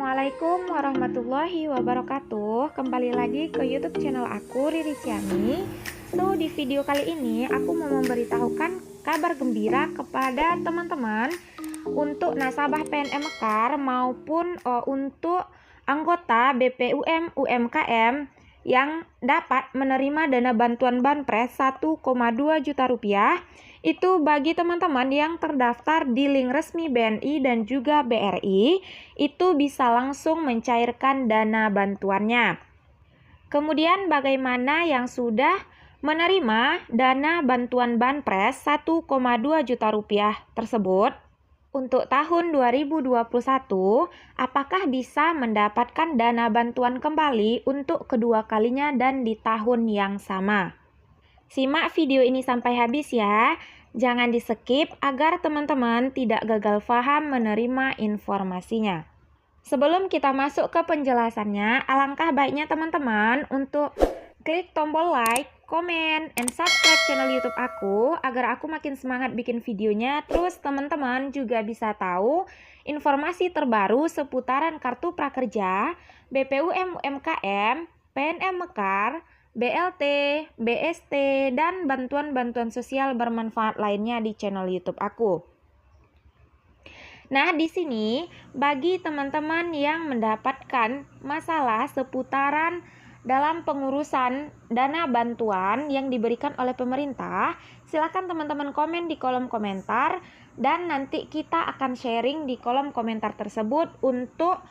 Assalamualaikum warahmatullahi wabarakatuh. Kembali lagi ke YouTube channel aku, Riri Ciani. Di video kali ini aku mau memberitahukan kabar gembira kepada teman-teman untuk nasabah PNM Mekar maupun untuk anggota BPUM UMKM yang dapat menerima dana bantuan Banpres 1,2 juta rupiah. Itu bagi teman-teman yang terdaftar di link resmi BNI dan juga BRI, itu bisa langsung mencairkan dana bantuannya. Kemudian bagaimana yang sudah menerima dana bantuan Banpres 1,2 juta rupiah tersebut? Untuk tahun 2021, apakah bisa mendapatkan dana bantuan kembali untuk kedua kalinya dan di tahun yang sama? Simak video ini sampai habis ya. Jangan di-skip agar teman-teman tidak gagal paham menerima informasinya. Sebelum kita masuk ke penjelasannya, alangkah baiknya teman-teman untuk klik tombol like, comment, and subscribe channel YouTube aku agar aku makin semangat bikin videonya. Terus teman-teman juga bisa tahu informasi terbaru seputaran kartu prakerja, BPUM UMKM, PNM Mekar, BLT, BST, dan bantuan-bantuan sosial bermanfaat lainnya di channel YouTube aku. Nah, di sini bagi teman-teman yang mendapatkan masalah seputaran dalam pengurusan dana bantuan yang diberikan oleh pemerintah, silakan teman-teman komen di kolom komentar dan nanti kita akan sharing di kolom komentar tersebut untuk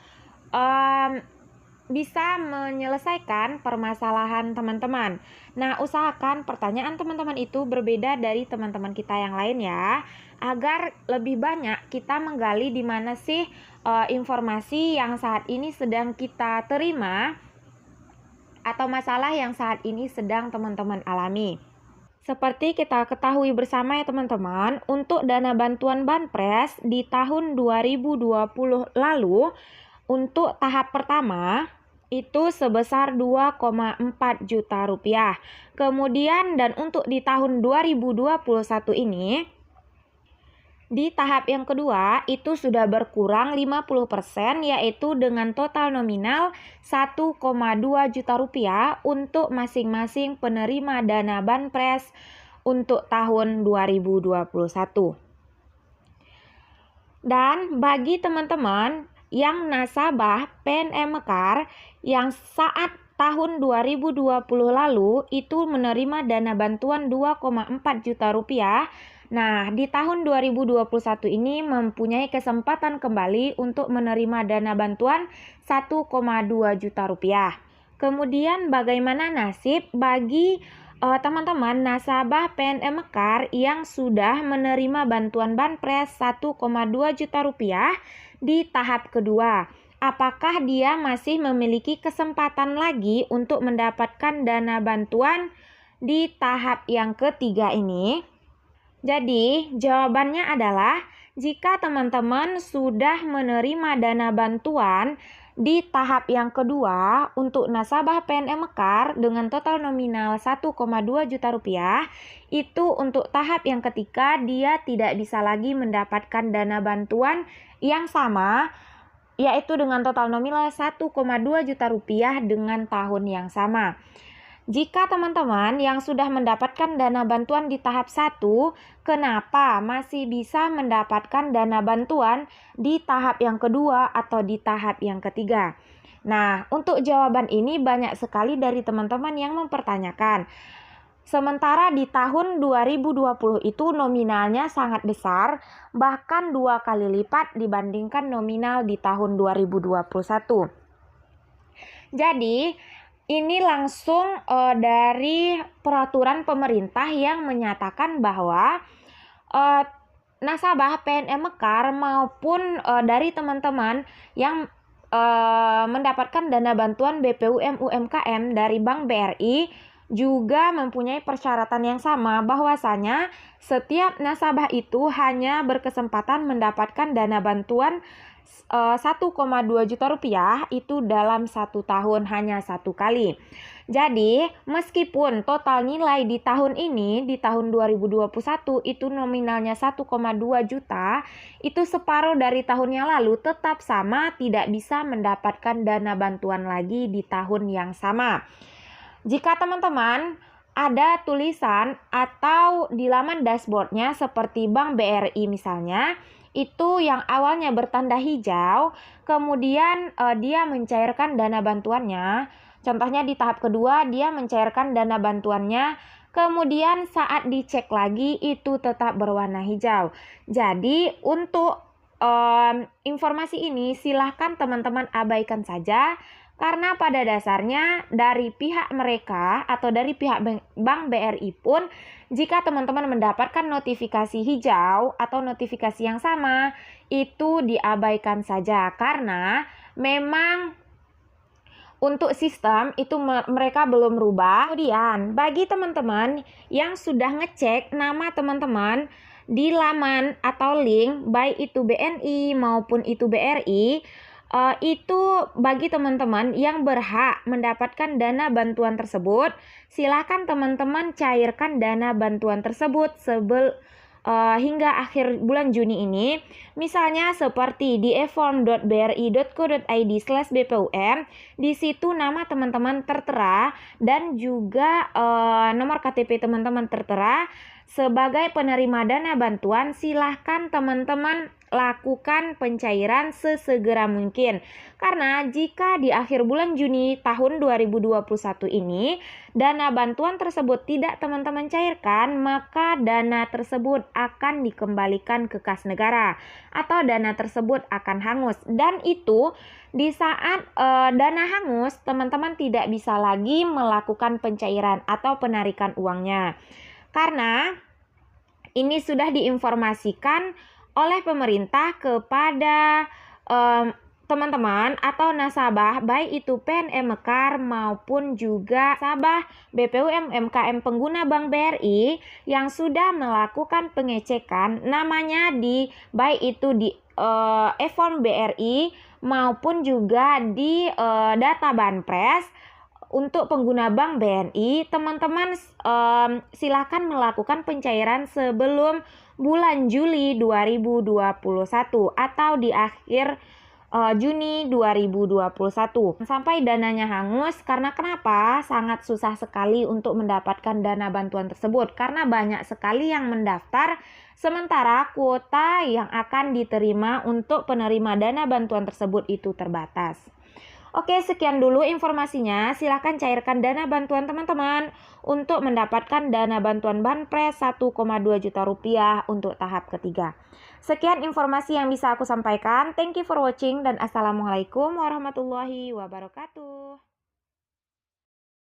bisa menyelesaikan permasalahan teman-teman. Nah, usahakan pertanyaan teman-teman itu berbeda dari teman-teman kita yang lain ya, agar lebih banyak kita menggali di mana sih informasi yang saat ini sedang kita terima atau masalah yang saat ini sedang teman-teman alami. Seperti kita ketahui bersama ya teman-teman, untuk dana bantuan Banpres di tahun 2020 lalu untuk tahap pertama itu sebesar 2,4 juta rupiah. Kemudian dan untuk di tahun 2021 ini, di tahap yang kedua itu sudah berkurang 50%, yaitu dengan total nominal 1,2 juta rupiah untuk masing-masing penerima dana Banpres untuk tahun 2021. Dan bagi teman-teman yang nasabah PNM Mekar yang saat tahun 2020 lalu itu menerima dana bantuan 2,4 juta rupiah. Nah, di tahun 2021 ini mempunyai kesempatan kembali untuk menerima dana bantuan 1,2 juta rupiah. Kemudian bagaimana nasib bagi teman-teman nasabah PNM Mekar yang sudah menerima bantuan Banpres 1,2 juta rupiah di tahap kedua? Apakah dia masih memiliki kesempatan lagi untuk mendapatkan dana bantuan di tahap yang ketiga ini? Jadi, jawabannya adalah jika teman-teman sudah menerima dana bantuan di tahap yang kedua untuk nasabah PNM Mekar dengan total nominal 1,2 juta rupiah, itu untuk tahap yang ketiga dia tidak bisa lagi mendapatkan dana bantuan yang sama, yaitu dengan total nominal 1,2 juta rupiah dengan tahun yang sama. Jika teman-teman yang sudah mendapatkan dana bantuan di tahap 1, kenapa masih bisa mendapatkan dana bantuan di tahap yang kedua atau di tahap yang ketiga? Nah, untuk jawaban ini banyak sekali dari teman-teman yang mempertanyakan. Sementara di tahun 2020 itu nominalnya sangat besar, bahkan 2 kali lipat dibandingkan nominal di tahun 2021. Jadi, ini langsung dari peraturan pemerintah yang menyatakan bahwa nasabah PNM Mekar maupun dari teman-teman yang mendapatkan dana bantuan BPUM UMKM dari Bank BRI juga mempunyai persyaratan yang sama, bahwasanya setiap nasabah itu hanya berkesempatan mendapatkan dana bantuan 1,2 juta rupiah itu dalam 1 tahun hanya 1 kali. Jadi, meskipun total nilai di tahun ini, di tahun 2021 itu nominalnya 1,2 juta, itu separuh dari tahun yang lalu tetap sama, tidak bisa mendapatkan dana bantuan lagi di tahun yang sama. Jika teman-teman ada tulisan atau di laman dashboardnya seperti Bank BRI misalnya, itu yang awalnya bertanda hijau, kemudian dia mencairkan dana bantuannya. Contohnya di tahap kedua dia mencairkan dana bantuannya, kemudian saat dicek lagi itu tetap berwarna hijau. Jadi untuk informasi ini silahkan teman-teman abaikan saja, karena pada dasarnya dari pihak mereka atau dari pihak Bank BRI pun, jika teman-teman mendapatkan notifikasi hijau atau notifikasi yang sama, itu diabaikan saja karena memang untuk sistem itu mereka belum rubah. Kemudian bagi teman-teman yang sudah ngecek nama teman-teman di laman atau link, baik itu BNI maupun itu BRI, itu bagi teman-teman yang berhak mendapatkan dana bantuan tersebut, silakan teman-teman cairkan dana bantuan tersebut hingga akhir bulan Juni ini. Misalnya seperti di eform.bri.co.id/bpum, di situ nama teman-teman tertera dan juga nomor KTP teman-teman tertera. Sebagai penerima dana bantuan, silahkan teman-teman lakukan pencairan sesegera mungkin. Karena jika di akhir bulan Juni tahun 2021 ini dana bantuan tersebut tidak teman-teman cairkan, maka dana tersebut akan dikembalikan ke kas negara atau dana tersebut akan hangus. Dan itu di saat dana hangus, teman-teman tidak bisa lagi melakukan pencairan atau penarikan uangnya. Karena ini sudah diinformasikan oleh pemerintah kepada teman-teman atau nasabah, baik itu PNM Mekar maupun juga nasabah BPUM MKM pengguna Bank BRI yang sudah melakukan pengecekan namanya di baik itu di eForm BRI maupun juga di data Banpres. Untuk pengguna Bank BNI, teman-teman silakan melakukan pencairan sebelum bulan Juli 2021 atau di akhir Juni 2021 sampai dananya hangus. Karena kenapa? Sangat susah sekali untuk mendapatkan dana bantuan tersebut karena banyak sekali yang mendaftar, sementara kuota yang akan diterima untuk penerima dana bantuan tersebut itu terbatas. Oke, sekian dulu informasinya. Silakan cairkan dana bantuan teman-teman untuk mendapatkan dana bantuan Banpres 1,2 juta rupiah untuk tahap ketiga. Sekian informasi yang bisa aku sampaikan. Thank you for watching dan assalamualaikum warahmatullahi wabarakatuh.